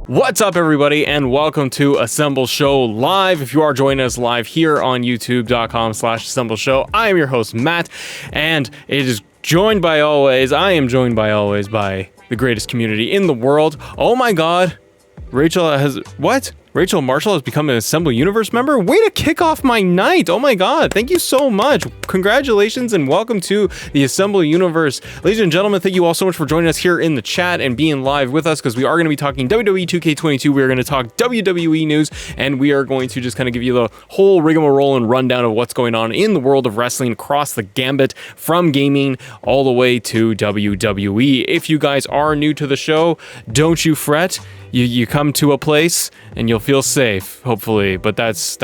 What's up, everybody, and welcome to Assemble Show Live. If you are joining us live here on youtube.com/Assemble Show, I am your host, Matt, and I am joined by always by the greatest community in the world. Oh my god, Rachel Marshall has become an Assemble Universe member? Way to kick off my night! Oh my god, thank you so much. Congratulations and welcome to the Assemble Universe. Ladies and gentlemen, thank you all so much for joining us here in the chat and being live with us, because we are going to be talking WWE 2K22, we are going to talk WWE news, and we are going to just kind of give you the whole rigmarole and rundown of what's going on in the world of wrestling across the gambit, from gaming all the way to WWE. If you guys are new to the show, don't you fret. You come to a place and you'll feel safe, hopefully, but that's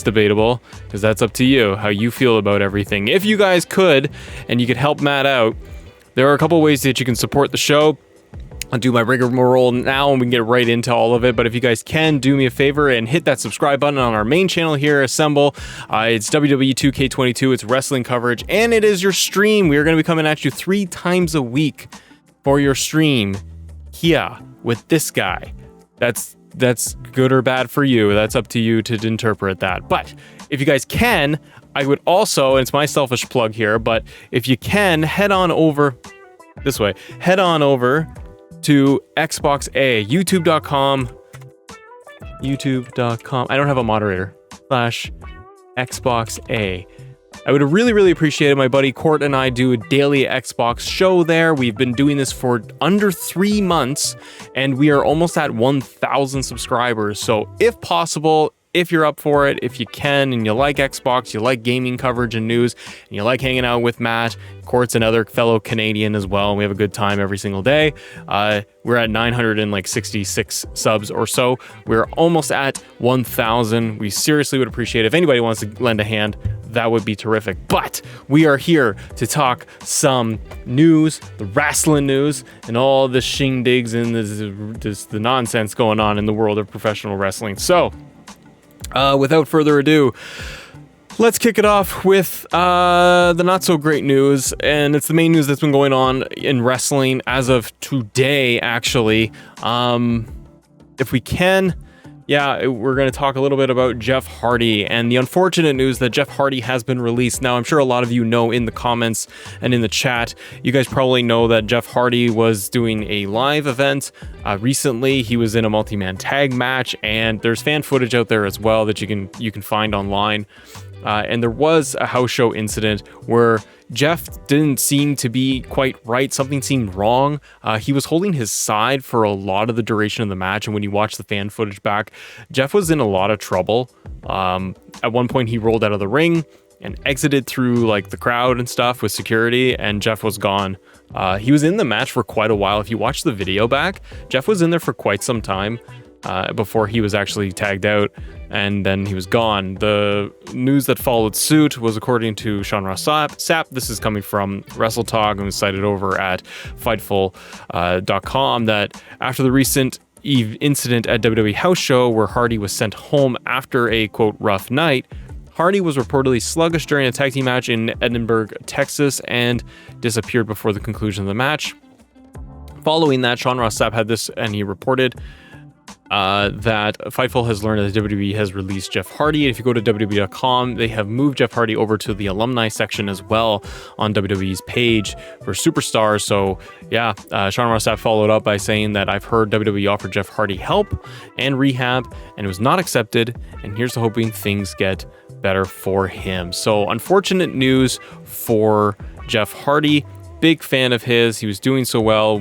debatable, because that's up to you, how you feel about everything. If you guys could, and you could help Matt out, there are a couple ways that you can support the show. I'll do my rigmarole now and we can get right into all of it, but if you guys can, do me a favor and hit that subscribe button on our main channel here, Assemble. It's WWE 2K22, it's wrestling coverage, and it is your stream. We are going to be coming at you 3 times a week for your stream here with this guy. That's good or bad for you. That's up to you to interpret that. But if you guys can, I would also, and it's my selfish plug here, but if you can, head on over to Xbox A, youtube.com, I don't have a moderator, /Xbox A. I would really, really appreciate it. My buddy Court and I do a daily Xbox show there. We've been doing this for under 3 months, and we are almost at 1,000 subscribers. So if possible, if you're up for it, if you can, and you like Xbox, you like gaming coverage and news, and you like hanging out with Matt, Court's another fellow Canadian as well, and we have a good time every single day. We're at 966 subs or so. We're almost at 1,000. We seriously would appreciate it. If anybody wants to lend a hand, that would be terrific. But we are here to talk some news, the wrestling news, and all the shindigs and the nonsense going on in the world of professional wrestling. So, without further ado, let's kick it off with the not so great news, and it's the main news that's been going on in wrestling as of today, actually. If we can, we're going to talk a little bit about Jeff Hardy and the unfortunate news that Jeff Hardy has been released. Now, I'm sure a lot of you know in the comments and in the chat, you guys probably know that Jeff Hardy was doing a live event recently. He was in a multi-man tag match, and there's fan footage out there as well that you can find online. And there was a house show incident where Jeff didn't seem to be quite right. Something seemed wrong. He was holding his side for a lot of the duration of the match, and when you watch the fan footage back, Jeff was in a lot of trouble. At one point, he rolled out of the ring and exited through like the crowd and stuff with security, and Jeff was gone. He was in the match for quite a while. If you watch the video back, Jeff was in there for quite some time before he was actually tagged out, and then he was gone. The news that followed suit was according to Sean Ross Sapp. This is coming from WrestleTalk and was cited over at Fightful.com, that after the recent incident at WWE House Show where Hardy was sent home after a, quote, rough night, Hardy was reportedly sluggish during a tag team match in Edinburgh, Texas, and disappeared before the conclusion of the match. Following that, Sean Ross Sapp had this, and he reported that Fightful has learned that WWE has released Jeff Hardy. And if you go to WWE.com, they have moved Jeff Hardy over to the alumni section as well on WWE's page for Superstars. So Sean Ross Sapp followed up by saying that I've heard WWE offered Jeff Hardy help and rehab, and it was not accepted. And here's to hoping things get better for him. So unfortunate news for Jeff Hardy. Big fan of his. He was doing so well,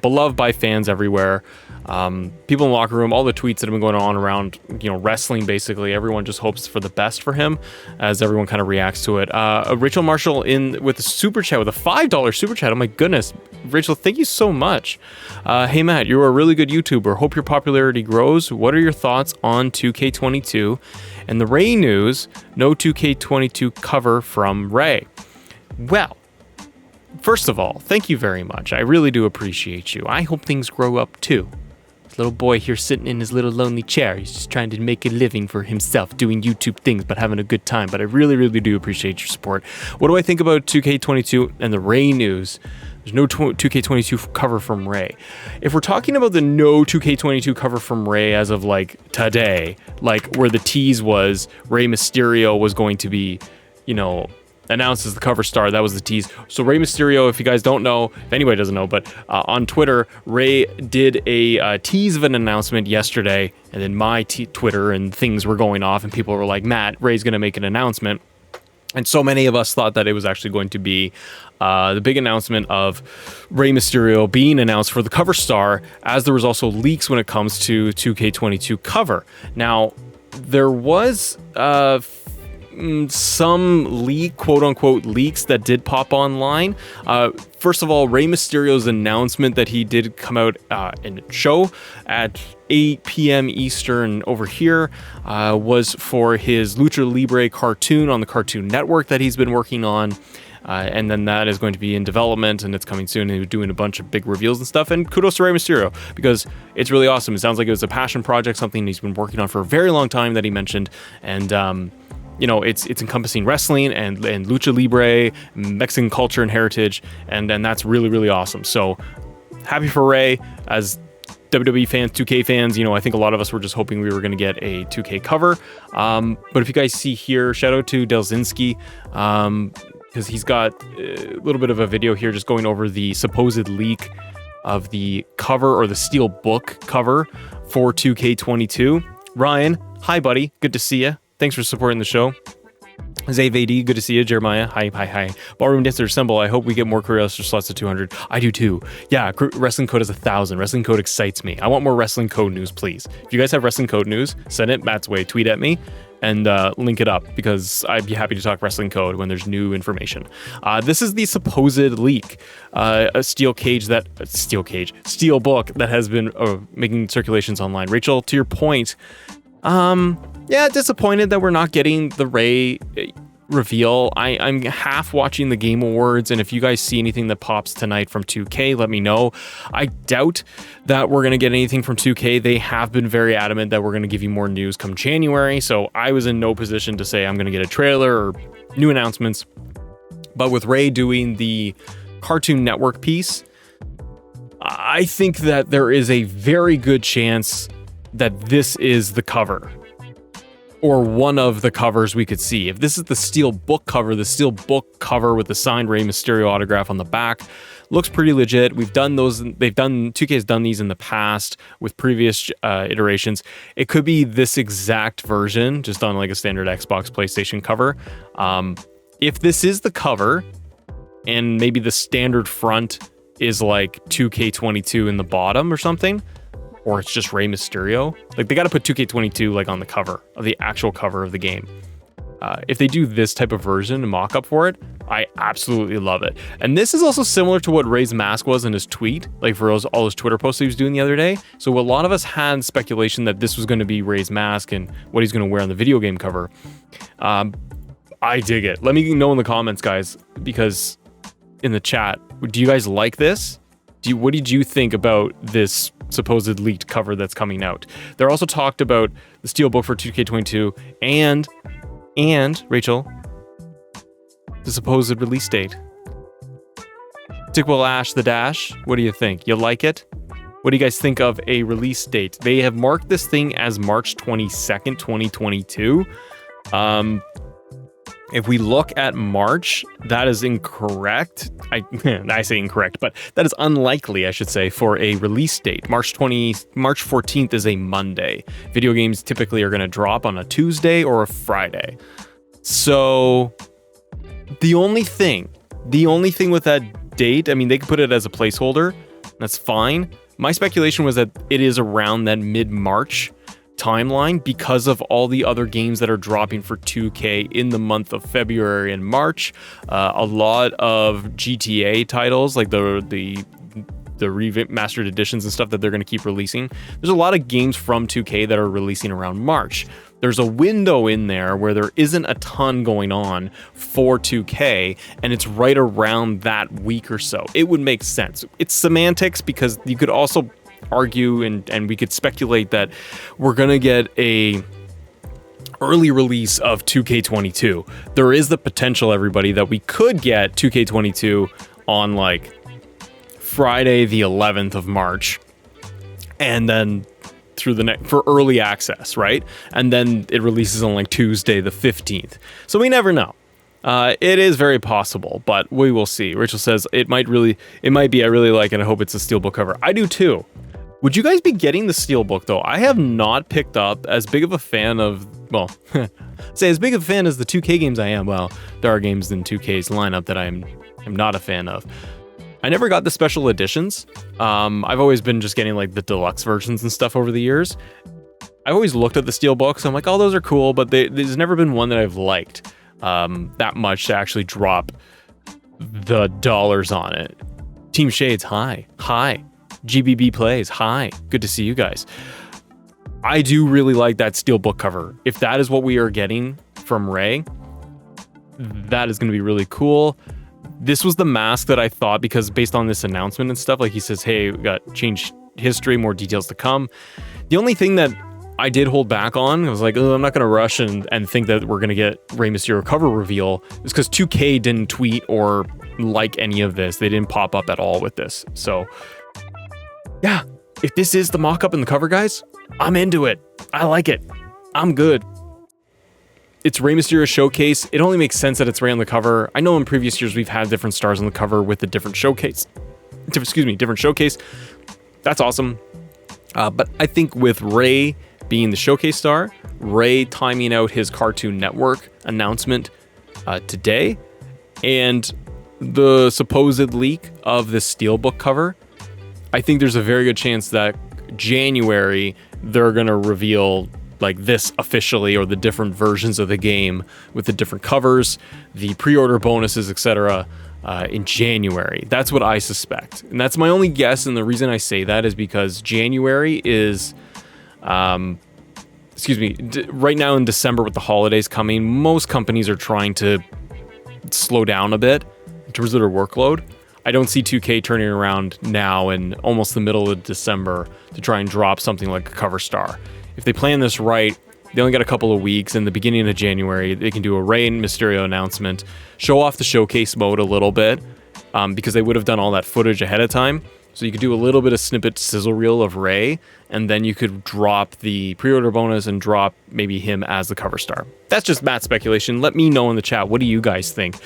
beloved by fans everywhere. People in the locker room, all the tweets that have been going on around, wrestling, basically, everyone just hopes for the best for him as everyone kind of reacts to it. Rachel Marshall with a super chat, with a $5 super chat. Oh my goodness. Rachel, thank you so much. Hey Matt, you're a really good YouTuber. Hope your popularity grows. What are your thoughts on 2K22 and the Rey news? No 2K22 cover from Rey. Well, first of all, thank you very much. I really do appreciate you. I hope things grow up too. This little boy here sitting in his little lonely chair. He's just trying to make a living for himself, doing YouTube things, but having a good time. But I really, really do appreciate your support. What do I think about 2K22 and the Rey news? There's no 2K22 cover from Rey. If we're talking about the no 2K22 cover from Rey as of like today, like where the tease was Rey Mysterio was going to be, announced as the cover star, that was the tease. So Rey Mysterio, if you guys don't know, if anybody doesn't know, but on Twitter, Rey did a tease of an announcement yesterday, and then my Twitter and things were going off, and people were like, Matt, Rey's going to make an announcement. And so many of us thought that it was actually going to be the big announcement of Rey Mysterio being announced for the cover star, as there was also leaks when it comes to 2K22 cover. Now, there was some quote-unquote leaks that did pop online. First of all, Rey Mysterio's announcement that he did come out in a show at 8 p.m. Eastern over here was for his Lucha Libre cartoon on the Cartoon Network that he's been working on. And then that is going to be in development, and it's coming soon, and he's doing a bunch of big reveals and stuff. And kudos to Rey Mysterio, because it's really awesome. It sounds like it was a passion project, something he's been working on for a very long time that he mentioned. And it's encompassing wrestling and Lucha Libre, Mexican culture and heritage, and that's really, really awesome. So happy for Rey. As WWE fans, 2K fans, I think a lot of us were just hoping we were going to get a 2K cover. But if you guys see here, shout out to Delzinski, because he's got a little bit of a video here just going over the supposed leak of the cover, or the Steelbook cover for 2K22. Ryan, hi buddy, good to see you. Thanks for supporting the show. ZaveAD, good to see you. Jeremiah, hi. Ballroom Dancer Assemble, I hope we get more career slots to 200. I do too. Yeah, Wrestling Code is 1,000. Wrestling Code excites me. I want more Wrestling Code news, please. If you guys have Wrestling Code news, send it Matt's way. Tweet at me and link it up, because I'd be happy to talk Wrestling Code when there's new information. This is the supposed leak. A steel book that has been making circulations online. Rachel, to your point, yeah, disappointed that we're not getting the Rey reveal. I'm half watching the Game Awards, and if you guys see anything that pops tonight from 2K, let me know. I doubt that we're going to get anything from 2K. They have been very adamant that we're going to give you more news come January, so I was in no position to say I'm going to get a trailer or new announcements. But with Rey doing the Cartoon Network piece, I think that there is a very good chance that this is the cover, or one of the covers we could see. If this is the Steelbook cover, the Steelbook cover with the signed Rey Mysterio autograph on the back looks pretty legit. We've done those. 2K has done these in the past with previous iterations. It could be this exact version, just on like a standard Xbox, PlayStation cover. If this is the cover, and maybe the standard front is like 2K22 in the bottom or something, or it's just Rey Mysterio. Like, they got to put 2K22 like on the cover of the actual cover of the game. If they do this type of version, mock-up for it, I absolutely love it. And this is also similar to what Rey's mask was in his tweet, like for all his Twitter posts he was doing the other day. So a lot of us had speculation that this was going to be Rey's mask and what he's going to wear on the video game cover. I dig it. Let me know in the comments, guys, because in the chat, do you guys like this? What did you think about this supposed leaked cover that's coming out? They're also talked about the Steelbook for 2K22 and Rachel, the supposed release date. Dickwell Ash the Dash, what do you think? You like it? What do you guys think of a release date? They have marked this thing as March 22nd, 2022. If we look at March, that is incorrect. I say incorrect, but that is unlikely, I should say, for a release date. March 14th is a Monday. Video games typically are going to drop on a Tuesday or a Friday. So the only thing with that date, I mean, they could put it as a placeholder. That's fine. My speculation was that it is around that mid-March timeline because of all the other games that are dropping for 2K in the month of February and March. A lot of GTA titles, like the remastered editions and stuff that they're going to keep releasing. There's a lot of games from 2K that are releasing around March. There's a window in there where there isn't a ton going on for 2K, and it's right around that week or so. It would make sense. It's semantics, because you could also argue and we could speculate that we're gonna get a early release of 2K22. There is the potential, everybody, that we could get 2K22 on like Friday the 11th of March, and then through the next for early access, right? And then it releases on like Tuesday the 15th. So we never know. It is very possible, but we will see. Rachel says it might be. I really like it. I hope it's a Steelbook cover. I do too. Would you guys be getting the Steelbook though? I have not picked up as big of a fan of, well, say as big of a fan as the 2K games I am. Well, there are games in 2K's lineup that I'm not a fan of. I never got the special editions. I've always been just getting like the deluxe versions and stuff over the years. I've always looked at the Steelbooks. I'm like, oh, those are cool, but there's never been one that I've liked that much to actually drop the dollars on it. Team Shades, hi. GBB Plays, hi. Good to see you guys. I do really like that Steelbook cover. If that is what we are getting from Rey, that is going to be really cool. This was the mask that I thought, because based on this announcement and stuff, like he says, hey, we got changed history, more details to come. The only thing that I did hold back on, I was like, oh, I'm not going to rush and think that we're going to get Rey Mysterio cover reveal, is because 2K didn't tweet or like any of this. They didn't pop up at all with this. So yeah, if this is the mock-up and the cover, guys, I'm into it. I like it. I'm good. It's Rey Mysterio Showcase. It only makes sense that it's Rey on the cover. I know in previous years we've had different stars on the cover with a different showcase. Different showcase. That's awesome. But I think with Rey being the showcase star, Rey timing out his Cartoon Network announcement today, and the supposed leak of the Steelbook cover, I think there's a very good chance that January they're going to reveal like this officially, or the different versions of the game with the different covers, the pre-order bonuses, etc. In January. That's what I suspect. And that's my only guess. And the reason I say that is because January is, right now in December with the holidays coming, most companies are trying to slow down a bit in terms of their workload. I don't see 2K turning around now in almost the middle of December to try and drop something like a cover star. If they plan this right, they only got a couple of weeks. In the beginning of January, they can do a Rey Mysterio announcement, show off the showcase mode a little bit, because they would have done all that footage ahead of time. So you could do a little bit of snippet sizzle reel of Rey, and then you could drop the pre-order bonus and drop maybe him as the cover star. That's just Matt's speculation. Let me know in the chat. What do you guys think?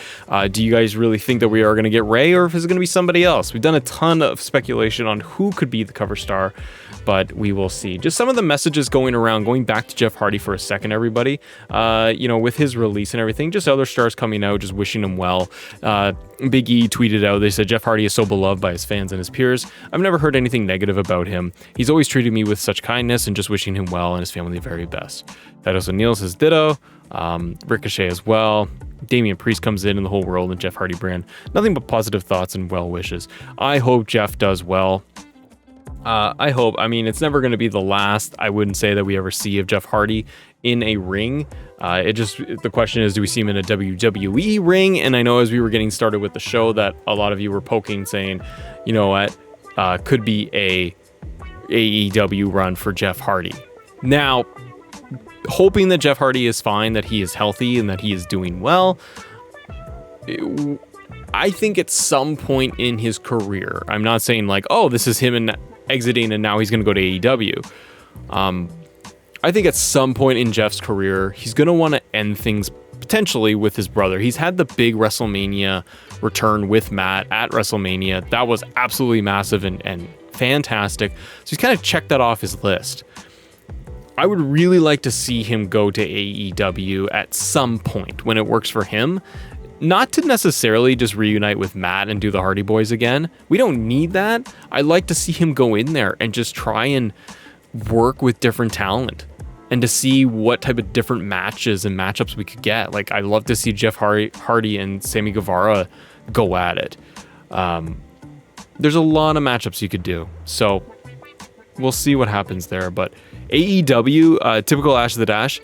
Do you guys really think that we are going to get Rey, or if it's going to be somebody else? We've done a ton of speculation on who could be the cover star, but we will see. Just some of the messages going around, going back to Jeff Hardy for a second, everybody. With his release and everything, just other stars coming out, just wishing him well. Big E tweeted out, they said, Jeff Hardy is so beloved by his fans and his peers. I've never heard anything negative about him. He's always treated me with such kindness, and just wishing him well and his family the very best. Thaddeus O'Neill says ditto. Ricochet as well. Damian Priest comes in the whole world and Jeff Hardy brand. Nothing but positive thoughts and well wishes. I hope Jeff does well. I hope. I mean, it's never going to be the last, I wouldn't say, that we ever see of Jeff Hardy in a ring. The question is, do we see him in a WWE ring? And I know as we were getting started with the show that a lot of you were poking, saying, you know what, could be a AEW run for Jeff Hardy. Now, hoping that Jeff Hardy is fine, that he is healthy, and that he is doing well. I think at some point in his career, I'm not saying like, oh, this is him and exiting and now he's going to go to AEW. I think at some point in Jeff's career, he's going to want to end things potentially with his brother. He's had the big WrestleMania return with Matt at WrestleMania. That was absolutely massive and fantastic. So he's kind of checked that off his list. I would really like to see him go to AEW at some point when it works for him. Not to necessarily just reunite with Matt and do the Hardy Boys again. We don't need that. I'd like to see him go in there and just try and work with different talent and to see what type of different matches and matchups we could get. Like, I'd love to see Jeff Hardy and Sammy Guevara go at it. There's a lot of matchups you could do. So we'll see what happens there. But AEW, typical Ash of the Dash,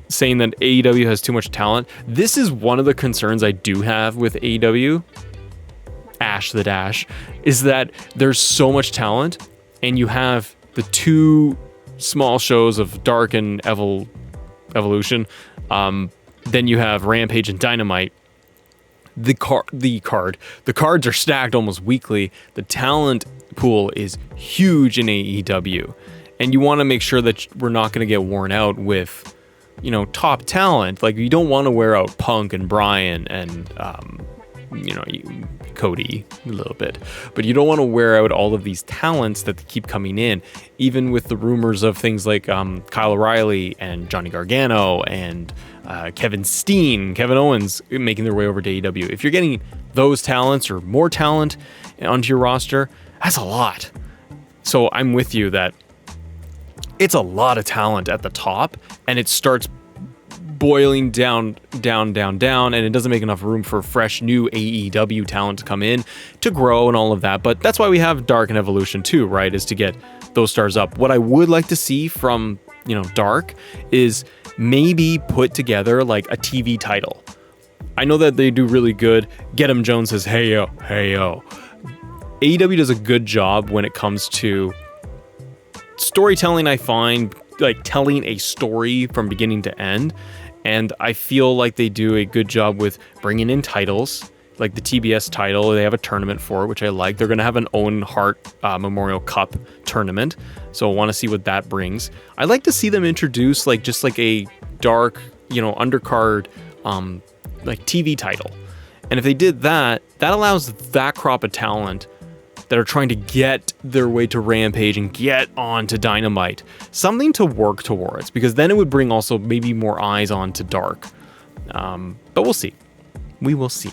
saying that AEW has too much talent. This is one of the concerns I do have with AEW, Ash the Dash, is that there's so much talent, and you have the two small shows of Dark and Evolution. Then you have Rampage and Dynamite. The cards are stacked almost weekly. The talent pool is huge in AEW, and you want to make sure that we're not going to get worn out with, top talent. Like, you don't want to wear out Punk and Bryan and Cody a little bit, but you don't want to wear out all of these talents that keep coming in, even with the rumors of things like Kyle O'Reilly and Johnny Gargano and Kevin Owens making their way over to AEW. If you're getting those talents or more talent onto your roster, that's a lot. So I'm with you that it's a lot of talent at the top, and it starts boiling down, and it doesn't make enough room for fresh new AEW talent to come in to grow and all of that. But that's why we have Dark and Evolution too, right? Is to get those stars up. What I would like to see from, Dark is maybe put together like a TV title. I know that they do really good. Get 'em Jones says, hey yo. AEW does a good job when it comes to storytelling. I find like telling a story from beginning to end. And I feel like they do a good job with bringing in titles, like the TBS title. They have a tournament for it, which I like. They're going to have an Owen Hart Memorial Cup tournament. So I want to see what that brings. I'd like to see them introduce just a Dark, undercard, like TV title. And if they did that, that allows that crop of talent that are trying to get their way to Rampage and get on to Dynamite something to work towards, because then it would bring also maybe more eyes on to Dark. But we'll see. We will see.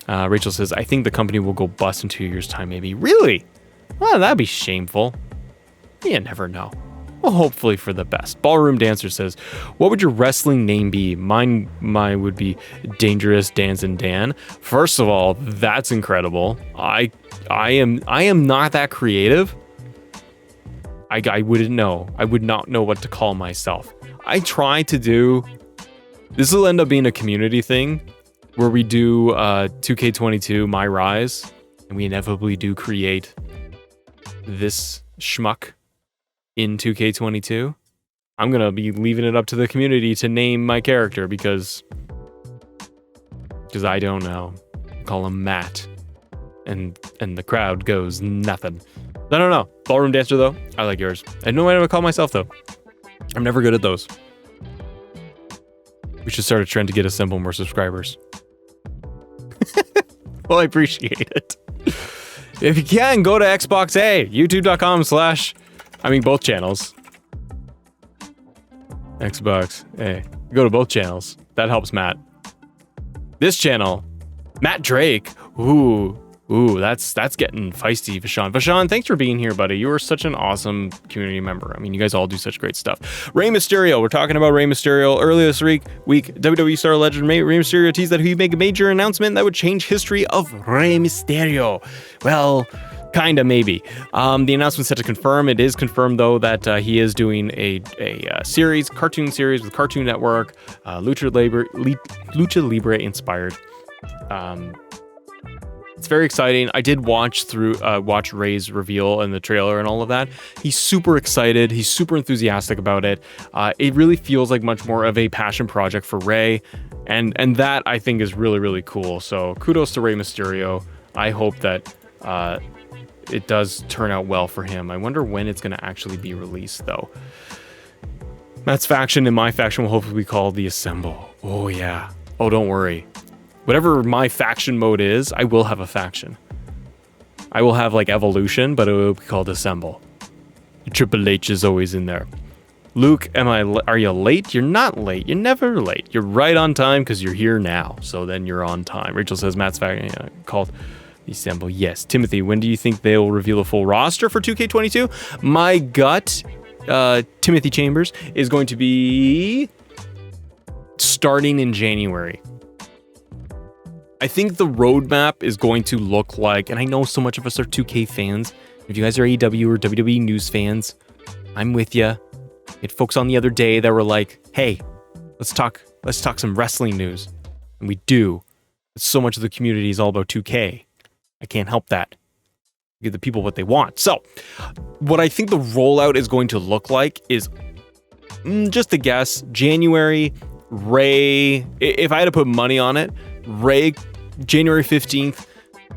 Rachel says, I think the company will go bust in 2 years' time, maybe. Really? Well, that'd be shameful. You never know. Well, hopefully for the best. Ballroom Dancer says, what would your wrestling name be? Mine would be Dangerous Dance and Dan. First of all, that's incredible. I am not that creative. I wouldn't know. I would not know what to call myself. I try to do, this will end up being a community thing where we do 2K22 My Rise, and we inevitably do create this schmuck in 2K22. I'm gonna be leaving it up to the community to name my character because I don't know. Call him Matt, and the crowd goes nothing. I don't know. Ballroom Dancer though, I like yours. I know what I would call myself though. I'm never good at those. We should start a trend to get Assemble more subscribers. Well, I appreciate it. If you can, go to Xbox A, youtube.com/ both channels. Xbox A. Go to both channels. That helps Matt. This channel, Matt Drake. Ooh, that's getting feisty, Vashon. Vashon, thanks for being here, buddy. You are such an awesome community member. I mean, you guys all do such great stuff. Rey Mysterio. We're talking about Rey Mysterio. Earlier this week, WWE star legend Rey Mysterio teased that he'd make a major announcement that would change history of Rey Mysterio. Well, kinda, maybe. The announcement's set to confirm. It is confirmed, though, that he is doing a cartoon series with Cartoon Network, Lucha Libre inspired. It's very exciting. I did watch Rey's reveal and the trailer and all of that. He's super excited. He's super enthusiastic about it. It really feels like much more of a passion project for Rey, and that I think is really, really cool. So kudos to Rey Mysterio. I hope that it does turn out well for him. I wonder when it's going to actually be released, though. Matt's faction and my faction will hopefully be called the Assemble. Oh, yeah. Oh, don't worry. Whatever my faction mode is, I will have a faction. I will have Evolution, but it will be called Assemble. Triple H is always in there. Luke, are you late? You're not late. You're never late. You're right on time because you're here now. So then you're on time. Rachel says Matt's faction called the Assemble. Yes. Timothy, when do you think they'll reveal a full roster for 2K22? My gut, Timothy Chambers, is going to be starting in January. I think the roadmap is going to look like, and I know so much of us are 2K fans. If you guys are AEW or WWE news fans, I'm with you. We had folks on the other day that were like, hey, let's talk some wrestling news. And we do. So much of the community is all about 2K. I can't help that. Give the people what they want. So, what I think the rollout is going to look like is, just a guess, January, Rey, if I had to put money on it, Rey January 15th,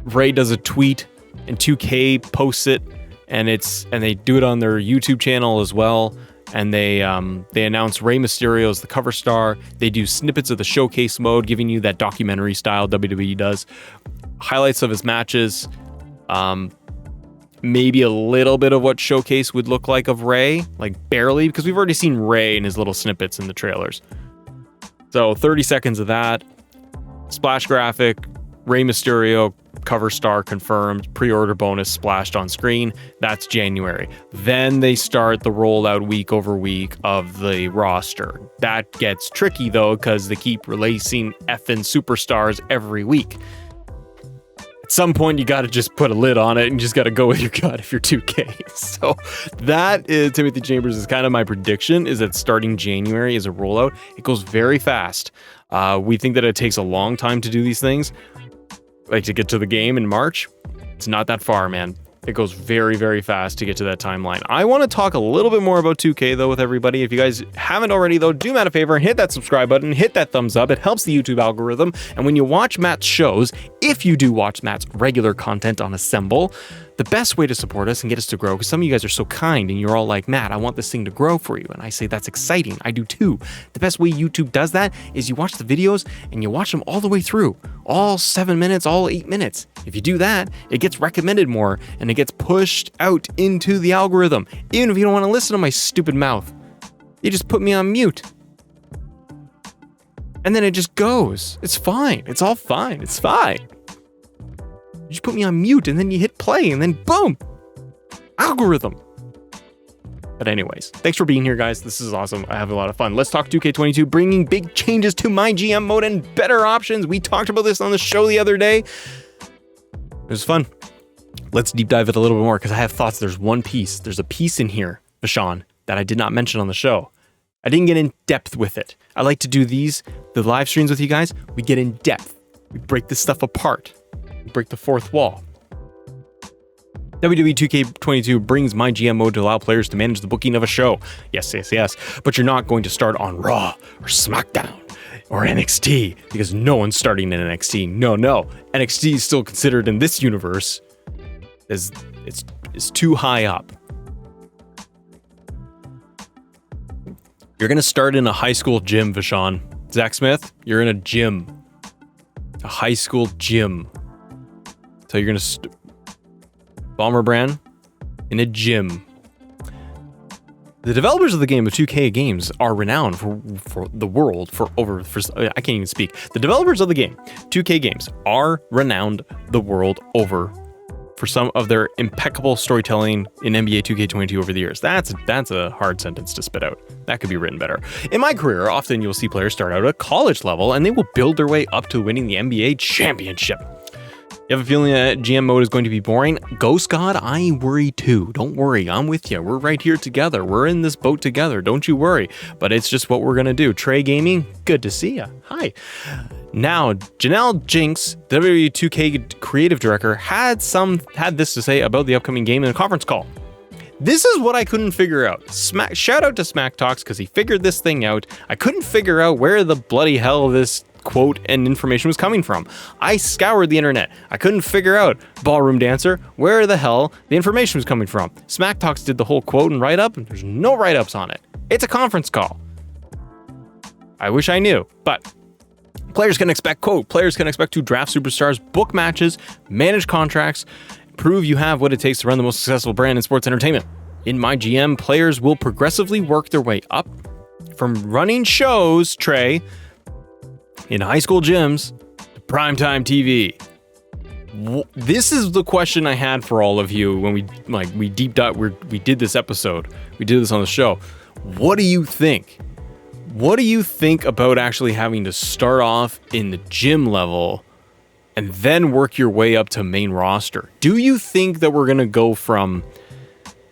Rey does a tweet and 2K posts it, and they do it on their YouTube channel as well. And they announce Rey Mysterio as the cover star. They do snippets of the showcase mode, giving you that documentary style WWE does. Highlights of his matches. Maybe a little bit of what showcase would look like of Rey, like barely, because we've already seen Rey in his little snippets in the trailers. So 30 seconds of that. Splash graphic, Rey Mysterio cover star confirmed, pre-order bonus splashed on screen. That's January. Then they start the rollout week over week of the roster. That gets tricky though, because they keep releasing effing superstars every week. At some point, you got to just put a lid on it and you just got to go with your gut if you're 2K. So that is Timothy Chambers is kind of my prediction, is that starting January is a rollout. It goes very fast. We think that it takes a long time to do these things. Like to get to the game in March, it's not that far, man. It goes very, very fast to get to that timeline. I want to talk a little bit more about 2K, though, with everybody. If you guys haven't already, though, do Matt a favor and hit that subscribe button, hit that thumbs up. It helps the YouTube algorithm. And when you watch Matt's shows, if you do watch Matt's regular content on Assemble, the best way to support us and get us to grow, because some of you guys are so kind and you're all like, Matt, I want this thing to grow for you. And I say, that's exciting. I do too. The best way YouTube does that is you watch the videos and you watch them all the way through. All 7 minutes, all 8 minutes. If you do that, it gets recommended more and it gets pushed out into the algorithm. Even if you don't want to listen to my stupid mouth, you just put me on mute. And then it just goes. It's fine. It's all fine. It's fine. You just put me on mute and then you hit play and then boom, algorithm. But anyways, thanks for being here, guys. This is awesome. I have a lot of fun. Let's talk 2K22, bringing big changes to MyGM mode and better options. We talked about this on the show the other day. It was fun. Let's deep dive it a little bit more because I have thoughts. There's a piece in here, Vashon, that I did not mention on the show. I didn't get in depth with it. I like to do the live streams with you guys. We get in depth. We break this stuff apart. Break the fourth wall. WWE 2K22 brings MyGM mode to allow players to manage the booking of a show. Yes. But you're not going to start on Raw or SmackDown or NXT because no one's starting in NXT. No. NXT is still considered in this universe as it's too high up. You're going to start in a high school gym, Vashon. Zach Smith, you're in a gym. A high school gym. So you're going to Bomber Brand in a gym. The developers of the game of 2K games are renowned for the world I can't even speak. The developers of the game, 2K games, are renowned the world over for some of their impeccable storytelling in NBA 2K22 over the years. That's a hard sentence to spit out. That could be written better. In my career, often you'll see players start out at college level and they will build their way up to winning the NBA championship. You have a feeling that GM mode is going to be boring? Ghost God, I worry too. Don't worry, I'm with you. We're right here together. We're in this boat together. Don't you worry. But it's just what we're going to do. Trey Gaming, good to see you. Hi. Now, Janelle Jinx, WWE 2K creative director, had this to say about the upcoming game in a conference call. This is what I couldn't figure out. Shout out to Smack Talks because he figured this thing out. I couldn't figure out where the bloody hell this quote and information was coming from. I scoured the internet. I couldn't figure out, Ballroom Dancer, where the hell the information was coming from. Smack Talks did the whole quote and write-up, and there's no write-ups on it. It's a conference call. I wish I knew, but players can expect to draft superstars, book matches, manage contracts, prove you have what it takes to run the most successful brand in sports entertainment. In MyGM, players will progressively work their way up from running shows, Trey, in high school gyms to primetime TV. This is the question I had for all of you when we deep dive. We did this episode. We did this on the show. What do you think? What do you think about actually having to start off in the gym level and then work your way up to main roster? Do you think that we're gonna go from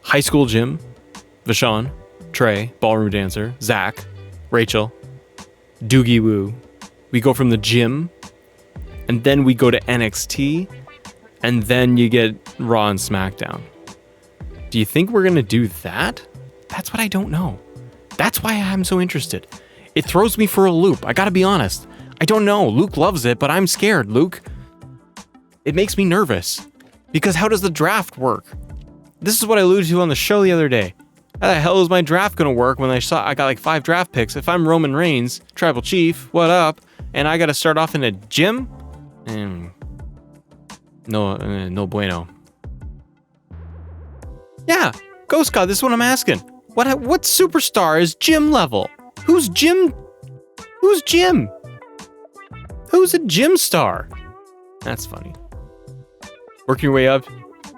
high school gym, Vashon, Trey, Ballroom Dancer, Zach, Rachel, Doogie Woo? We go from the gym, and then we go to NXT, and then you get Raw and SmackDown. Do you think we're going to do that? That's what I don't know. That's why I'm so interested. It throws me for a loop. I got to be honest. I don't know. Luke loves it, but I'm scared, Luke. It makes me nervous. Because how does the draft work? This is what I alluded to on the show the other day. How the hell is my draft going to work when I got like 5 draft picks? If I'm Roman Reigns, Tribal Chief, what up? And I got to start off in a gym? No bueno. Yeah, Ghost God, this is what I'm asking. What superstar is gym level? Who's Jim? Who's Jim? Who's a gym star? That's funny. Working your way up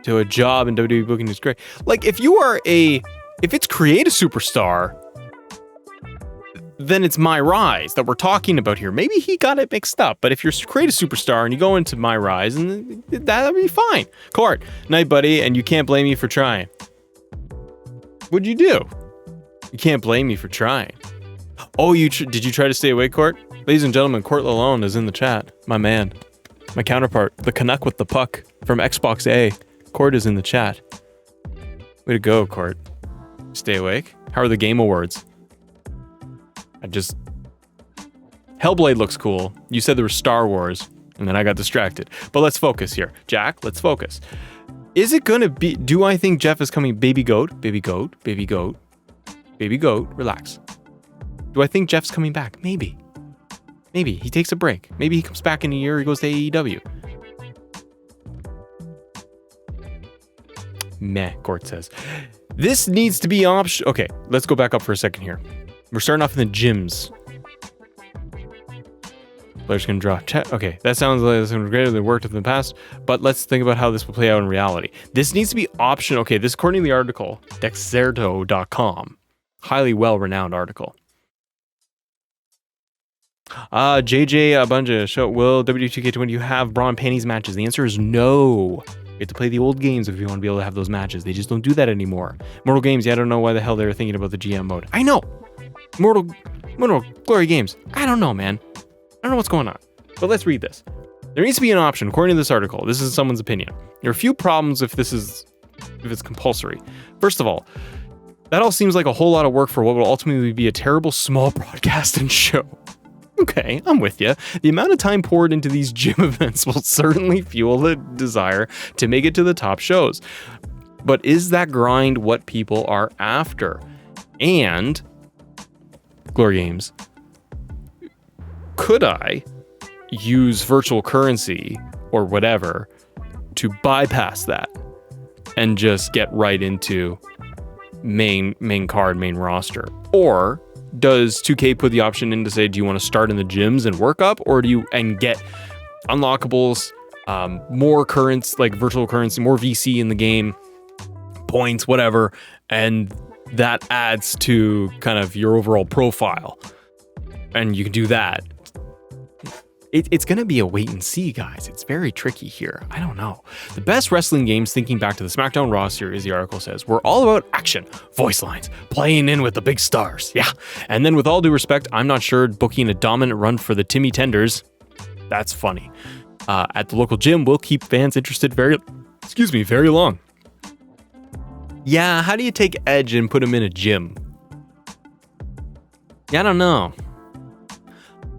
to a job in WWE booking is great. Like, if it's create a superstar, then it's My Rise that we're talking about here. Maybe he got it mixed up, but if you're create a superstar and you go into My Rise, and that'll be fine. Court, night buddy, and you can't blame me for trying. What'd you do? You can't blame me for trying. Oh, did you try to stay awake, Court? Ladies and gentlemen, Court Lalone is in the chat. My man. My counterpart, the Canuck with the puck from Xbox A. Court is in the chat. Way to go, Court. Stay awake. How are the Game Awards? Hellblade looks cool. You said there was Star Wars, and then I got distracted. But let's focus here. Jack, let's focus. Is it gonna be, do I think Jeff is coming, baby goat, baby goat, baby goat, baby goat, relax. Do I think Jeff's coming back? Maybe. Maybe he takes a break. Maybe he comes back in a year, he goes to AEW. Meh, Court says. This needs to be option. Okay, let's go back up for a second here. We're starting off in the gyms. Players can draw. Okay, that sounds like it's greater than worked in the past, but let's think about how this will play out in reality. This needs to be optional. Okay, this according to the article, Dexerto.com. Highly well-renowned article. JJ Abunja, show, will W2K20 have bra and panties matches? The answer is no. You have to play the old games if you want to be able to have those matches. They just don't do that anymore. Mortal Games, yeah, I don't know why the hell they were thinking about the GM mode. I know. Mortal Glory Games. I don't know, man. I don't know what's going on. But let's read this. There needs to be an option, according to this article. This is someone's opinion. There are a few problems if it's compulsory. First of all, that all seems like a whole lot of work for what will ultimately be a terrible small broadcast and show. Okay, I'm with you. The amount of time poured into these gym events will certainly fuel the desire to make it to the top shows. But is that grind what people are after? And, Glory Games, could I use virtual currency or whatever to bypass that and just get right into main card, main roster? Or does 2K put the option in to say, do you want to start in the gyms and work up, or do you and get unlockables, more currency, like virtual currency, more VC in the game, points, whatever, and that adds to kind of your overall profile, and you can do that. It's going to be a wait and see, guys. It's very tricky here. I don't know. The best wrestling games, thinking back to the SmackDown Raw series, the article says, were all about action, voice lines, playing in with the big stars. Yeah. And then with all due respect, I'm not sure booking a dominant run for the Timmy Tenders. That's funny. At the local gym will keep fans interested very long. Yeah, how do you take Edge and put him in a gym? Yeah, I don't know.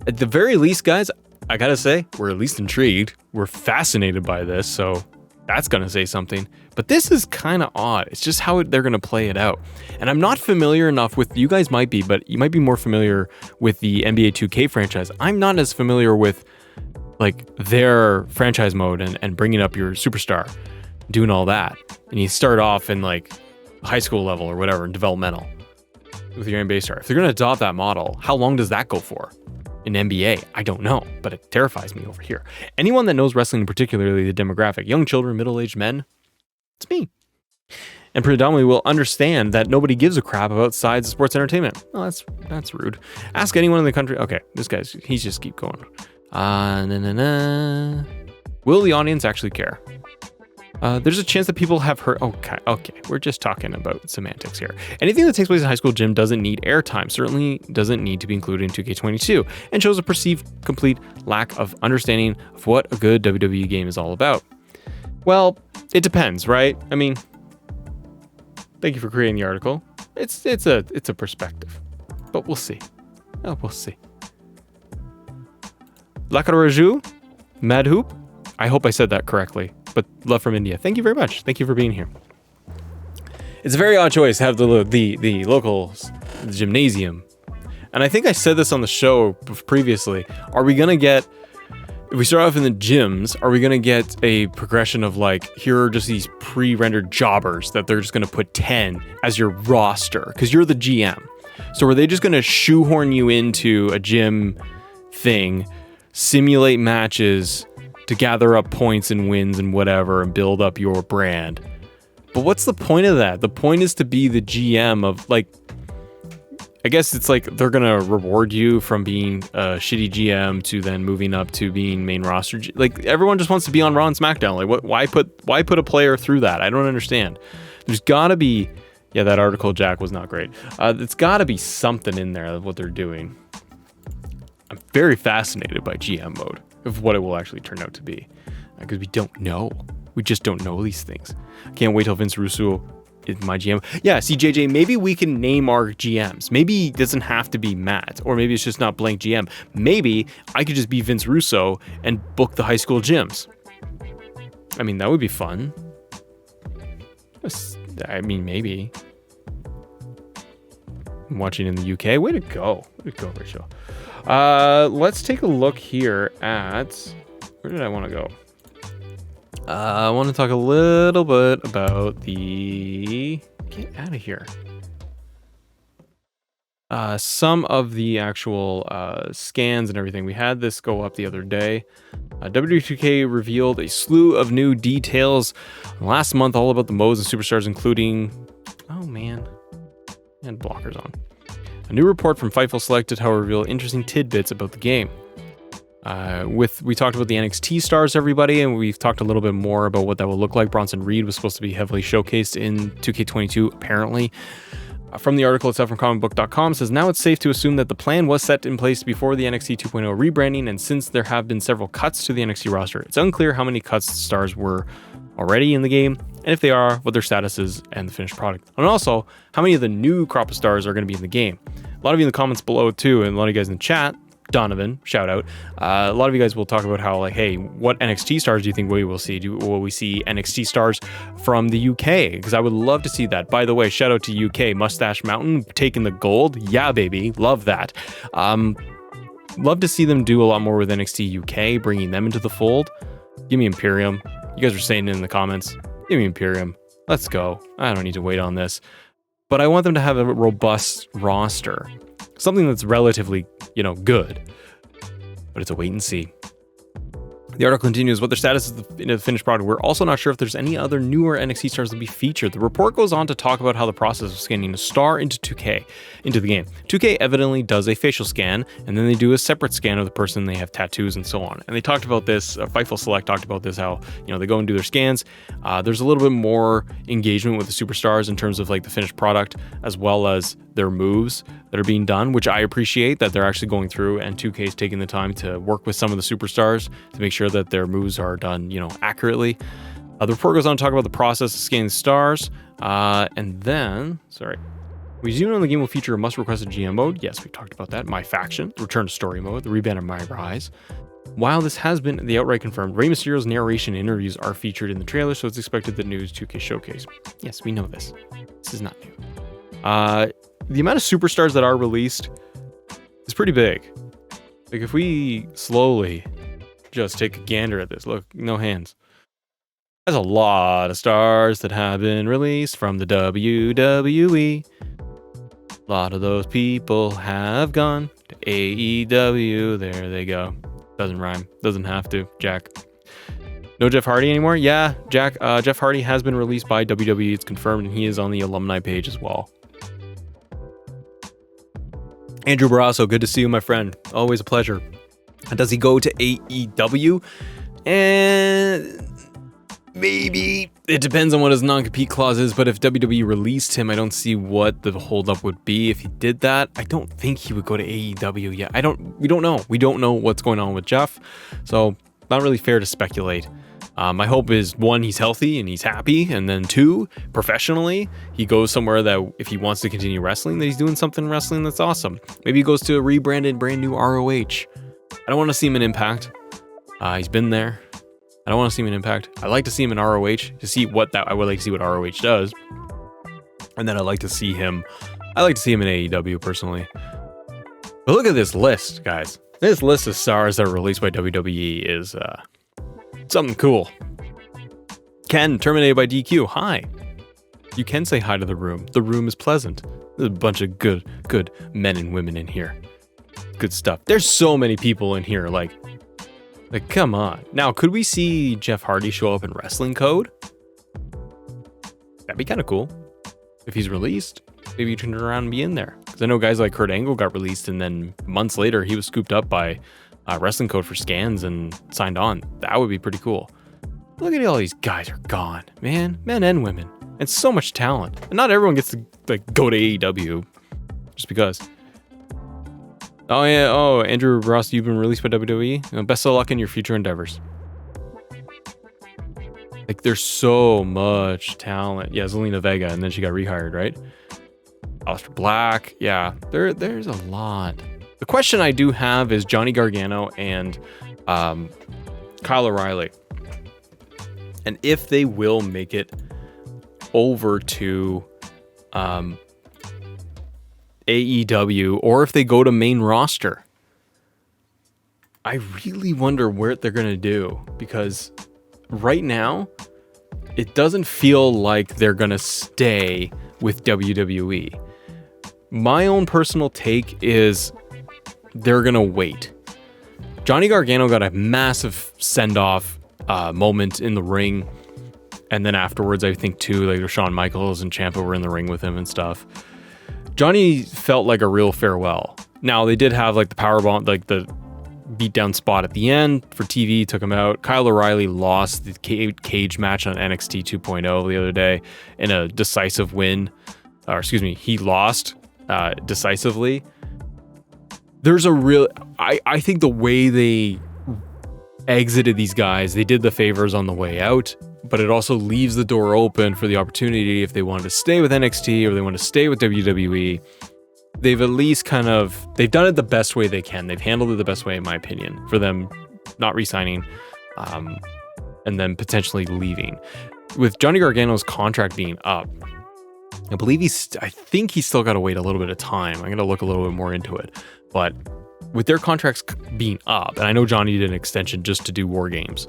At the very least, guys, I gotta say, we're at least intrigued. We're fascinated by this, so that's gonna say something. But this is kind of odd. It's just how they're gonna play it out. And I'm not familiar enough with, you guys might be, but you might be more familiar with the NBA 2K franchise. I'm not as familiar with like their franchise mode and bringing up your superstar, doing all that. And you start off in like high school level or whatever, in developmental with your NBA star. If they're gonna adopt that model, how long does that go for? In NBA, I don't know, but it terrifies me over here. Anyone that knows wrestling, particularly the demographic, young children, middle-aged men, it's me. And predominantly will understand that nobody gives a crap about sides of sports entertainment. Oh, that's rude. Ask anyone in the country. Okay, he's just keep going. Will the audience actually care? There's a chance that people have heard. Okay, we're just talking about semantics here. Anything that takes place in a high school gym doesn't need airtime, certainly doesn't need to be included in 2K22, and shows a perceived complete lack of understanding of what a good WWE game is all about. Well, it depends, right? I mean, thank you for creating the article. It's a perspective, but we'll see. We'll see. Lacaraju, Mad Hoop. I hope I said that correctly. But love from India. Thank you very much. Thank you for being here. It's a very odd choice to have the local gymnasium. And I think I said this on the show previously. Are we going to get, if we start off in the gyms, are we going to get a progression of like, here are just these pre-rendered jobbers that they're just going to put 10 as your roster? Because you're the GM. So are they just going to shoehorn you into a gym thing, simulate matches to gather up points and wins and whatever and build up your brand? But what's the point of that? The point is to be the GM of, like, I guess it's like they're going to reward you from being a shitty GM to then moving up to being main roster. Like, everyone just wants to be on Raw and SmackDown. Like, why put a player through that? I don't understand. There's got to be, yeah, that article, Jack, was not great. It's got to be something in there of what they're doing. I'm very fascinated by GM mode, of what it will actually turn out to be. Because we don't know. We just don't know these things. I can't wait till Vince Russo is my GM. Yeah, see, JJ, maybe we can name our GMs. Maybe it doesn't have to be Matt, or maybe it's just not blank GM. Maybe I could just be Vince Russo and book the high school gyms. I mean, that would be fun. I mean, maybe. I'm watching in the UK. Way to go. Way to go, Rachel. Let's take a look here at... Where did I want to go? I want to talk a little bit about the... Get out of here. Some of the actual scans and everything. We had this go up the other day. WWE2K revealed a slew of new details last month, all about the modes and superstars, including... Oh, man. And blockers on. A new report from Fightful Select did, however, reveal interesting tidbits about the game. We talked about the NXT stars, everybody, and we've talked a little bit more about what that will look like. Bronson Reed was supposed to be heavily showcased in 2K22, apparently. From the article itself from comicbook.com, says, now it's safe to assume that the plan was set in place before the NXT 2.0 rebranding, and since there have been several cuts to the NXT roster, it's unclear how many cuts stars were already in the game, and if they are, what their status is and the finished product. And also, how many of the new crop of stars are going to be in the game. A lot of you in the comments below too, and a lot of you guys in the chat, Donovan, shout out. A lot of you guys will talk about how, like, hey, what NXT stars do you think we will see? Will we see NXT stars from the UK? Because I would love to see that. By the way, shout out to UK, Mustache Mountain taking the gold. Yeah, baby, love that. Love to see them do a lot more with NXT UK, bringing them into the fold. Give me Imperium. You guys were saying it in the comments. Give me Imperium. Let's go. I don't need to wait on this. But I want them to have a robust roster. Something that's relatively, good. But it's a wait and see. The article continues, what their status is in the finished product. We're also not sure if there's any other newer NXT stars to be featured. The report goes on to talk about how the process of scanning a star into the game. 2K evidently does a facial scan, and then they do a separate scan of the person. They have tattoos and so on. And they talked about this, Fightful Select talked about this, how, they go and do their scans. There's a little bit more engagement with the superstars in terms of like the finished product, as well as their moves that are being done, which I appreciate that they're actually going through, and 2K is taking the time to work with some of the superstars to make sure that their moves are done, accurately. The report goes on to talk about the process of scanning stars, and then, we do know the game will feature a must-requested GM mode. Yes, we've talked about that. My Faction, the return to story mode, the rebrand of My Rise. While this has been the outright confirmed, Rey Mysterio's narration interviews are featured in the trailer, so it's expected the news 2K showcase. Yes, we know this. This is not new. The amount of superstars that are released is pretty big. Like, if we slowly just take a gander at this, look, no hands. There's a lot of stars that have been released from the WWE. A lot of those people have gone to AEW. There they go. Doesn't rhyme. Doesn't have to, Jack. No Jeff Hardy anymore? Yeah, Jack. Jeff Hardy has been released by WWE. It's confirmed, and he is on the alumni page as well. Andrew Barrasso, good to see you, my friend. Always a pleasure. Does he go to AEW? And maybe. It depends on what his non-compete clause is, but if WWE released him, I don't see what the holdup would be if he did that. I don't think he would go to AEW yet. We don't know. We don't know what's going on with Jeff, so not really fair to speculate. My hope is, one, he's healthy and he's happy, and then two, professionally, he goes somewhere that if he wants to continue wrestling, that he's doing something in wrestling that's awesome. Maybe he goes to a rebranded, brand new ROH. I don't want to see him in Impact. He's been there. I don't want to see him in Impact. I like to see him in ROH to see I would like to see what ROH does. And then I like to see him in AEW personally. But look at this list, guys. This list of stars that are released by WWE is something cool. Ken, terminated by DQ. Hi. You can say hi to the room. The room is pleasant. There's a bunch of good men and women in here. Good stuff. There's so many people in here. Like, come on. Now, could we see Jeff Hardy show up in Wrestling Code? That'd be kind of cool. If he's released, maybe you turn it around and be in there. Because I know guys like Kurt Angle got released, and then months later, he was scooped up by Wrestling Code for scans and signed on. That would be pretty cool. Look at all these guys are gone, man. Men and women. And so much talent. And not everyone gets to go to AEW just because. Oh, yeah. Oh, Andrew Ross, you've been released by WWE. Best of luck in your future endeavors. There's so much talent. Yeah, Zelina Vega, and then she got rehired, right? Aleister Black. Yeah, there's a lot. The question I do have is Johnny Gargano and Kyle O'Reilly. And if they will make it over to AEW, or if they go to main roster. I really wonder what they're going to do, because right now it doesn't feel like they're going to stay with WWE. My own personal take is they're going to wait. Johnny Gargano got a massive send-off moment in the ring. And then afterwards, I think too, Shawn Michaels and Ciampa were in the ring with him and stuff. Johnny felt like a real farewell. Now, they did have the powerbomb, the beatdown spot at the end for TV, took him out. Kyle O'Reilly lost the cage match on NXT 2.0 the other day in a decisive win. He lost decisively. There's a real... I think the way they exited these guys, they did the favors on the way out, but it also leaves the door open for the opportunity if they wanted to stay with NXT or they want to stay with WWE. They've at least they've done it the best way they can. They've handled it the best way, in my opinion, for them not re-signing and then potentially leaving. With Johnny Gargano's contract being up, I think he's still got to wait a little bit of time. I'm going to look a little bit more into it. But with their contracts being up, and I know Johnny did an extension just to do War Games,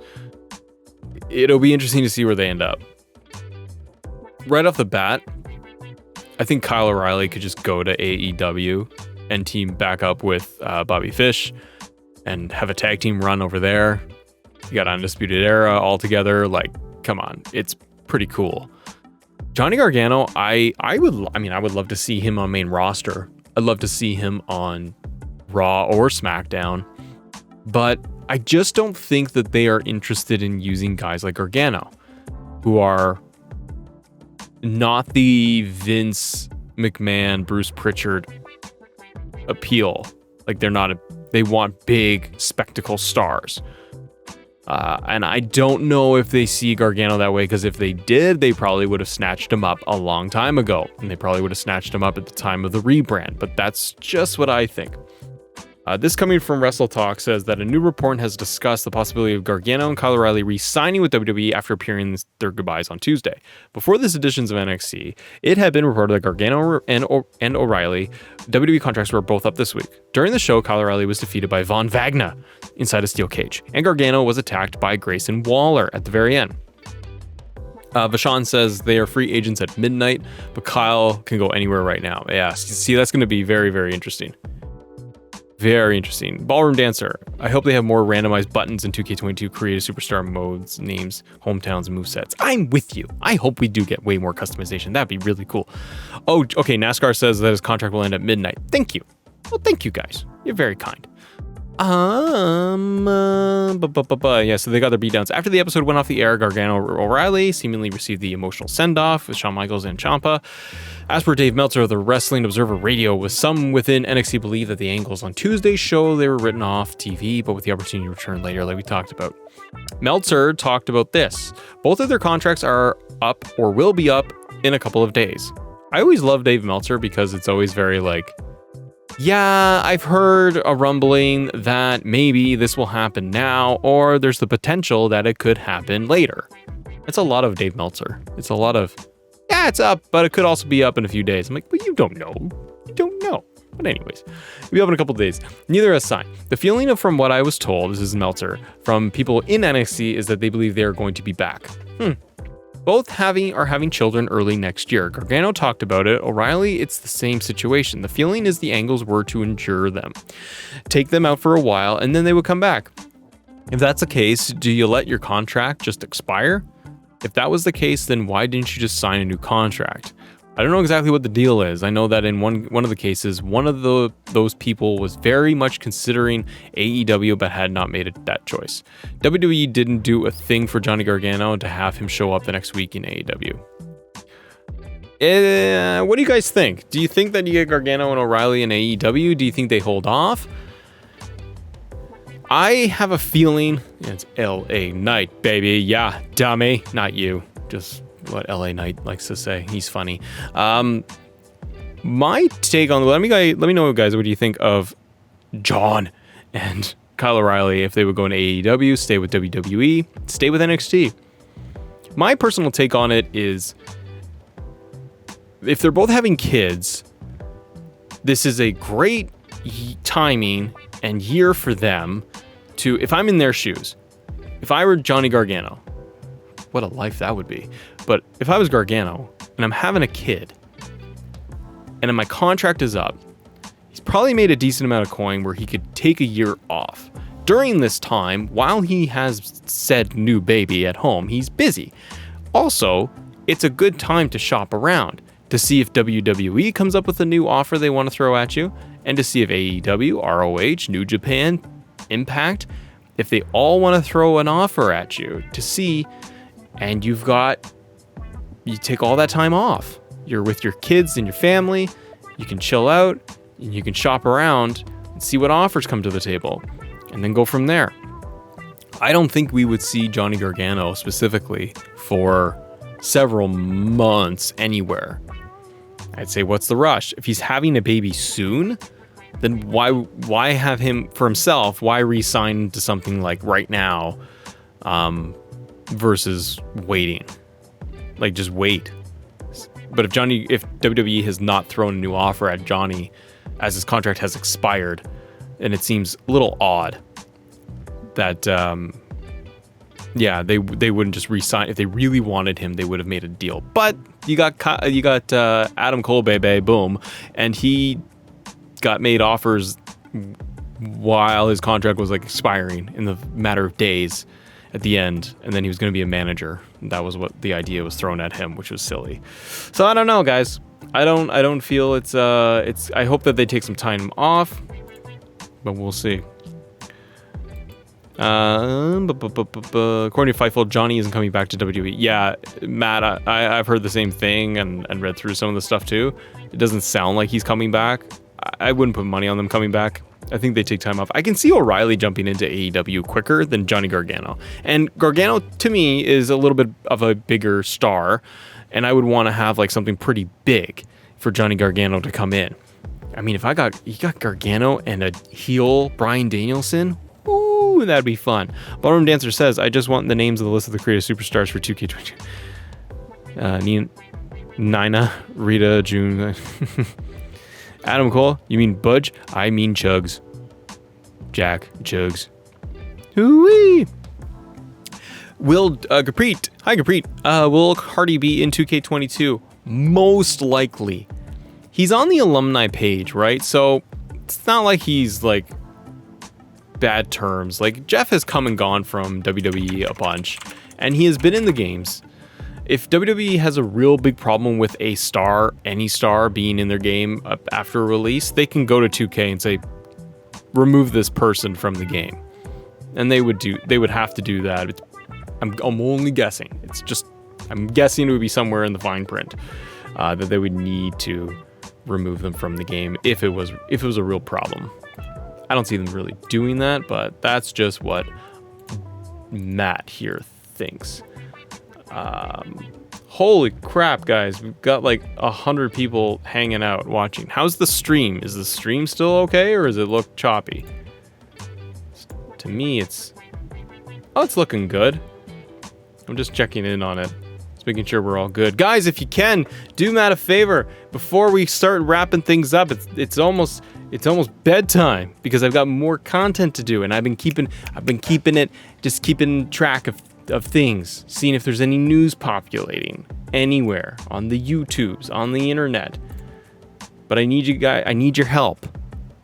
it'll be interesting to see where they end up. Right off the bat, I think Kyle O'Reilly could just go to AEW and team back up with Bobby Fish and have a tag team run over there. You got Undisputed Era all together. Come on, it's pretty cool. Johnny Gargano, I would love to see him on main roster. I'd love to see him on Raw or SmackDown, but I just don't think that they are interested in using guys like Gargano, who are not the Vince McMahon, Bruce Pritchard appeal. They want big spectacle stars. And I don't know if they see Gargano that way, because if they did, they probably would have snatched him up a long time ago, and they probably would have snatched him up at the time of the rebrand, but that's just what I think. This coming from Wrestle Talk says that a new report has discussed the possibility of Gargano and Kyle O'Reilly re-signing with WWE after appearing their goodbyes on Tuesday. Before this editions of NXT, it had been reported that Gargano and O'Reilly WWE contracts were both up this week. During the show, Kyle O'Reilly was defeated by Von Wagner inside a steel cage, and Gargano was attacked by Grayson Waller at the very end. Vashon says they are free agents at midnight, but Kyle can go anywhere right now. Yeah, see, that's going to be very, very interesting. Very interesting. Ballroom Dancer. I hope they have more randomized buttons in 2K22 creative superstar modes, names, hometowns, and movesets. I'm with you. I hope we do get way more customization. That'd be really cool. Oh, okay. NASCAR says that his contract will end at midnight. Thank you. Well, thank you guys. You're very kind. Yeah, so they got their beatdowns. After the episode went off the air, Gargano O'Reilly seemingly received the emotional send-off with Shawn Michaels and Ciampa. As per Dave Meltzer of the Wrestling Observer Radio, with some within NXT believe that the angles on Tuesday's show, they were written off TV, but with the opportunity to return later, like we talked about. Meltzer talked about this. Both of their contracts are up or will be up in a couple of days. I always love Dave Meltzer because it's always very Yeah, I've heard a rumbling that maybe this will happen now, or there's the potential that it could happen later. It's a lot of Dave Meltzer. It's a lot of, yeah, it's up, but it could also be up in a few days. I'm like, but you don't know. You don't know. But anyways, it'll be up in a couple of days. Neither has signed. The feeling of, from what I was told, this is Meltzer, from people in NXT is that they believe they are going to be back. Both are having children early next year. Gargano talked about it. O'Reilly, it's the same situation. The feeling is the angles were to endure them, take them out for a while, and then they would come back. If that's the case, do you let your contract just expire? If that was the case, then why didn't you just sign a new contract? I don't know exactly what the deal is. I know that in one of the cases, one of those people was very much considering AEW but had not made that choice. WWE didn't do a thing for Johnny Gargano to have him show up the next week in AEW. What do you guys think? Do you think that you get Gargano and O'Reilly in AEW? Do you think they hold off? I have a feeling it's LA Knight, baby. Yeah, dummy. Not you. Just what LA Knight likes to say. He's funny. My take on let me know, guys, what do you think of John and Kyle O'Reilly if they would go into AEW, stay with WWE, stay with NXT? My personal take on it is, if they're both having kids, this is a great timing and year for them to, if I'm in their shoes, if I were Johnny Gargano, what a life that would be. But if I was Gargano and I'm having a kid and my contract is up, he's probably made a decent amount of coin where he could take a year off. During this time, while he has said new baby at home, he's busy. Also, it's a good time to shop around, to see if WWE comes up with a new offer they want to throw at you, and to see if AEW, ROH, New Japan, Impact, if they all want to throw an offer at you to see, and you take all that time off. You're with your kids and your family, you can chill out, and you can shop around and see what offers come to the table, and then go from there. I don't think we would see Johnny Gargano specifically for several months anywhere. I'd say, what's the rush? If he's having a baby soon, then why have him for himself? Why re-sign to something like right now versus waiting? Like, just wait. But if WWE has not thrown a new offer at Johnny as his contract has expired, and it seems a little odd that they wouldn't just re-sign. If they really wanted him, they would have made a deal. But you got Adam Cole, baby, boom, and he got made offers while his contract was like expiring in the matter of days at the end, and then he was going to be a manager. That was what the idea was thrown at him, which was silly. So I don't know, guys. I don't feel it's I hope that they take some time off, but we'll see. According to Fightful, Johnny isn't coming back to WWE. Yeah, Matt, I've heard the same thing and read through some of the stuff too. It doesn't sound like he's coming back. I wouldn't put money on them coming back. I think they take time off. I can see O'Reilly jumping into AEW quicker than Johnny Gargano. And Gargano, to me, is a little bit of a bigger star, and I would want to have like something pretty big for Johnny Gargano to come in. I mean, if you got Gargano and a heel Bryan Danielson, ooh, that'd be fun. Ballroom Dancer says, I just want the names of the list of the creative superstars for 2K22. Nina, Rita, June... Adam Cole, you mean Budge? I mean Chugs. Jack, Chugs. Hooey! Will Gurpreet, hi Gurpreet. Will Hardy be in 2K22? Most likely. He's on the alumni page, right? So it's not like he's like bad terms. Like, Jeff has come and gone from WWE a bunch, and he has been in the games. If WWE has a real big problem with a star, any star being in their game after a release, they can go to 2K and say, remove this person from the game. And they would have to do that. I'm only guessing. I'm guessing it would be somewhere in the fine print that they would need to remove them from the game if it was a real problem. I don't see them really doing that, but that's just what Matt here thinks. Holy crap, guys. We've got like 100 people hanging out watching. How's the stream? Is the stream still okay, or does it look choppy? To me, it's looking good. I'm just checking in on it. Just making sure we're all good. Guys, if you can, do Matt a favor. Before we start wrapping things up, it's almost bedtime because I've got more content to do, and I've been keeping track of things, seeing if there's any news populating anywhere on the YouTubes, on the internet. But I need you guys, I need your help.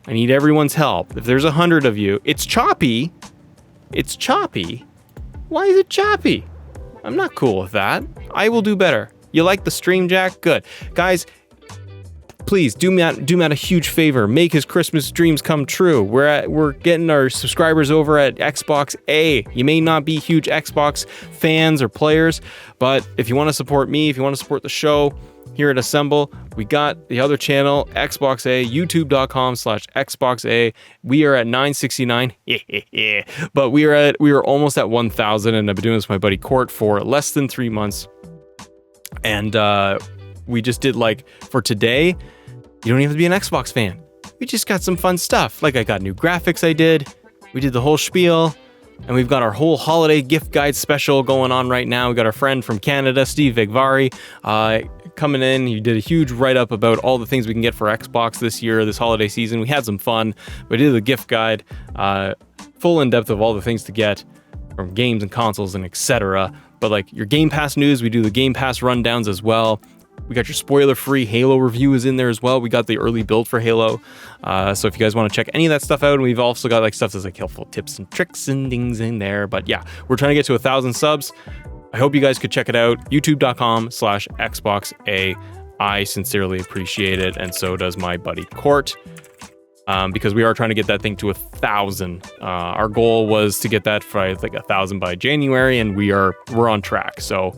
I need everyone's help. If there's 100 of you, it's choppy. It's choppy. Why is it choppy? I'm not cool with that. I will do better. You like the stream, Jack? Good. Guys, please do Matt a huge favor. Make his Christmas dreams come true. We're getting our subscribers over at Xbox A. You may not be huge Xbox fans or players, but if you want to support me, if you want to support the show here at Assemble, we got the other channel, Xbox A, youtube.com/Xbox A. We are at 969. But we are almost at 1,000, and I've been doing this with my buddy Court for less than 3 months. And we just did, like, for today, you don't even have to be an Xbox fan. We just got some fun stuff. Like, I got new graphics I did. We did the whole spiel. And we've got our whole holiday gift guide special going on right now. We got our friend from Canada, Steve Vigvari, coming in. He did a huge write-up about all the things we can get for Xbox this year, this holiday season. We had some fun. We did the gift guide, full in-depth of all the things to get from games and consoles and etc. But like your Game Pass news, we do the Game Pass rundowns as well. We got your spoiler-free Halo review is in there as well. We got the early build for Halo. So if you guys want to check any of that stuff out, and we've also got like stuff that's like helpful tips and tricks and things in there. But yeah, we're trying to get to 1,000 subs. I hope you guys could check it out. youtube.com/Xbox A. I sincerely appreciate it, and so does my buddy Court. Because we are trying to get that thing to 1,000. Our goal was to get that for like 1,000 by January, and we're on track. So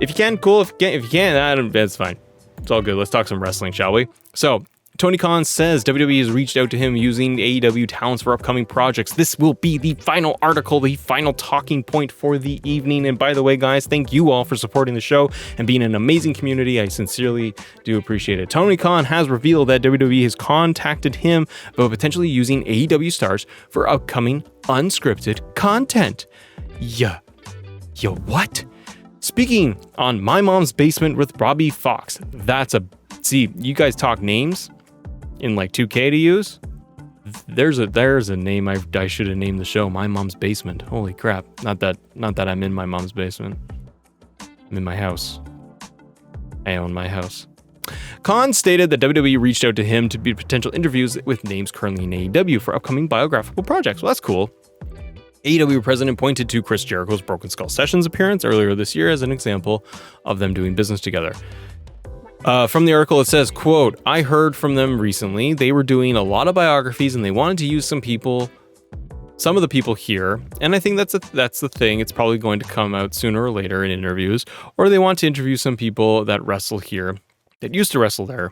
if you can, cool. If you can't, that's fine. It's all good. Let's talk some wrestling, shall we? So, Tony Khan says WWE has reached out to him using AEW talents for upcoming projects. This will be the final article, the final talking point for the evening. And by the way, guys, thank you all for supporting the show and being an amazing community. I sincerely do appreciate it. Tony Khan has revealed that WWE has contacted him about potentially using AEW stars for upcoming unscripted content. Yeah, what? Speaking on My Mom's Basement with Robbie Fox. See, you guys talk names in like 2K to use. There's a name I should have named the show, My Mom's Basement. Holy crap. Not that I'm in my mom's basement. I'm in my house. I own my house. Khan stated that WWE reached out to him to be potential interviews with names currently in AEW for upcoming biographical projects. Well, that's cool. AEW president pointed to Chris Jericho's Broken Skull Sessions appearance earlier this year as an example of them doing business together. From the article, it says, quote, I heard from them recently. They were doing a lot of biographies and they wanted to use some of the people here. And I think that's the thing. It's probably going to come out sooner or later in interviews, or they want to interview some people that wrestle here, that used to wrestle there,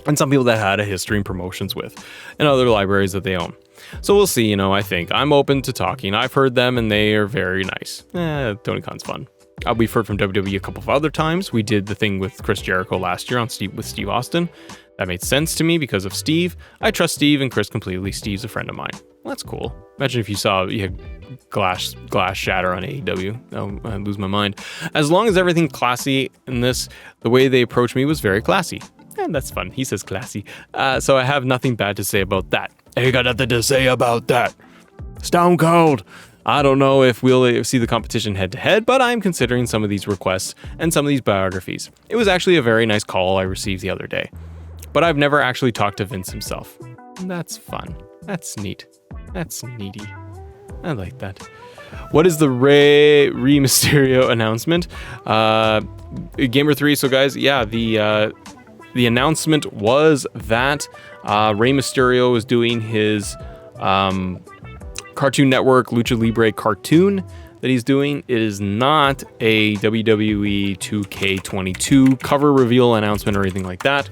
and some people that had a history in promotions with, and other libraries that they own. So we'll see, I think. I'm open to talking. I've heard them and they are very nice. Tony Khan's fun. We've heard from WWE a couple of other times. We did the thing with Chris Jericho last year with Steve Austin. That made sense to me because of Steve. I trust Steve and Chris completely. Steve's a friend of mine. Well, that's cool. Imagine if you had glass shatter on AEW. I'd lose my mind. As long as everything's classy in this, the way they approached me was very classy. And that's fun. He says classy. So I have nothing bad to say about that. I ain't got nothing to say about that. Stone Cold. I don't know if we'll see the competition head to head, but I'm considering some of these requests and some of these biographies. It was actually a very nice call I received the other day, but I've never actually talked to Vince himself. That's fun. That's neat. That's neaty. I like that. What is the Rey Mysterio announcement? Gamer 3. So guys, yeah, the announcement was that Rey Mysterio is doing his Cartoon Network Lucha Libre cartoon that he's doing. It is not a WWE 2K22 cover reveal announcement or anything like that.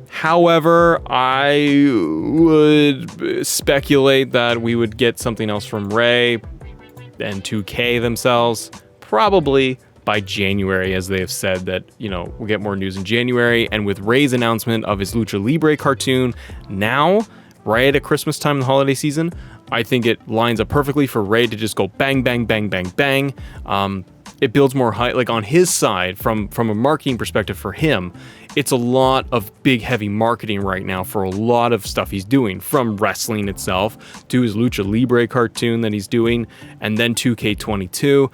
However, I would speculate that we would get something else from Rey and 2K themselves. Probably by January, as they have said that, we'll get more news in January. And with Rey's announcement of his Lucha Libre cartoon now, right at Christmas time in the holiday season, I think it lines up perfectly for Rey to just go bang, bang, bang, bang, bang. It builds more hype, like on his side, from a marketing perspective for him. It's a lot of big, heavy marketing right now for a lot of stuff he's doing, from wrestling itself to his Lucha Libre cartoon that he's doing, and then 2K22,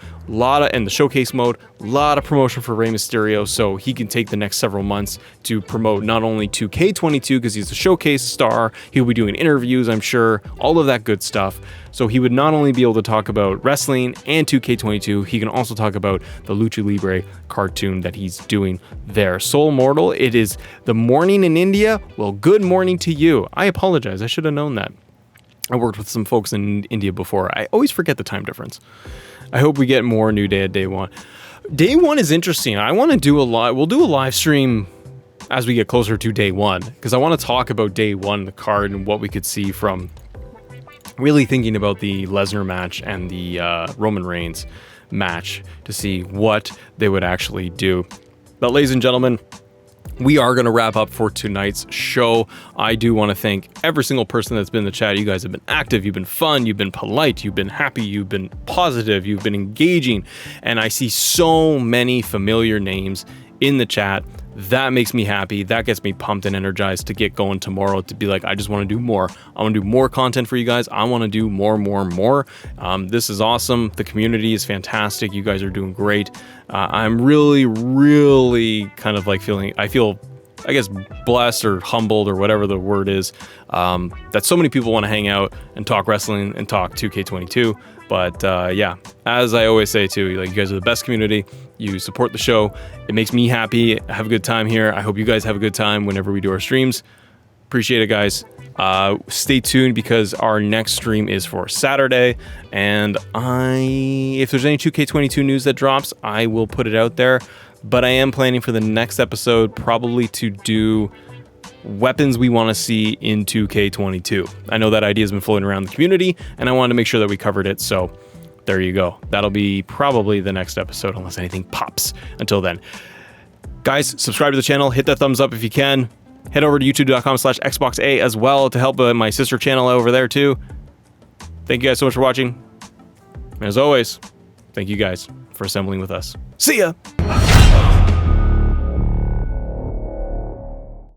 and the showcase mode, a lot of promotion for Rey Mysterio, so he can take the next several months to promote not only 2K22 because he's a showcase star, he'll be doing interviews, I'm sure, all of that good stuff. So he would not only be able to talk about wrestling and 2K22, he can also talk about the Lucha Libre cartoon that he's doing there. Soul Mortal, it is the morning in India. Well, good morning to you. I apologize. I should have known that. I worked with some folks in India before. I always forget the time difference. I hope we get more New Day at Day 1. Day 1 is interesting. I want to do we'll do a live stream as we get closer to Day 1, because I want to talk about Day 1, the card, and what we could see from really thinking about the Lesnar match and the Roman Reigns match to see what they would actually do. But ladies and gentlemen, we are going to wrap up for tonight's show. I do want to thank every single person that's been in the chat. You guys have been active, you've been fun, you've been polite, you've been happy, you've been positive, you've been engaging, and I see so many familiar names in the chat. That makes me happy. That gets me pumped and energized to get going tomorrow, to be like, I just want to do more. I want to do more content for you guys. I want to do more. This is awesome. The community is fantastic. You guys are doing great. I'm really kind of like I feel, I guess, blessed or humbled or whatever the word is, that so many people want to hang out and talk wrestling and talk 2K22. But yeah, as I always say too, like, you guys are the best community. You support the show. It makes me happy. I have a good time here. I hope you guys have a good time whenever we do our streams. Appreciate it, guys. Stay tuned, because our next stream is for Saturday, and if there's any 2K22 news that drops, I will put it out there. But I am planning for the next episode probably to do weapons we want to see in 2K22. I know that idea has been floating around the community, and I wanted to make sure that we covered it, so there you go. That'll be probably the next episode, unless anything pops. Until then, guys, subscribe to the channel, hit that thumbs up if you can. Head over to youtube.com/XboxA as well to help my sister channel over there too. Thank you guys so much for watching. And as always, thank you guys for assembling with us. See ya!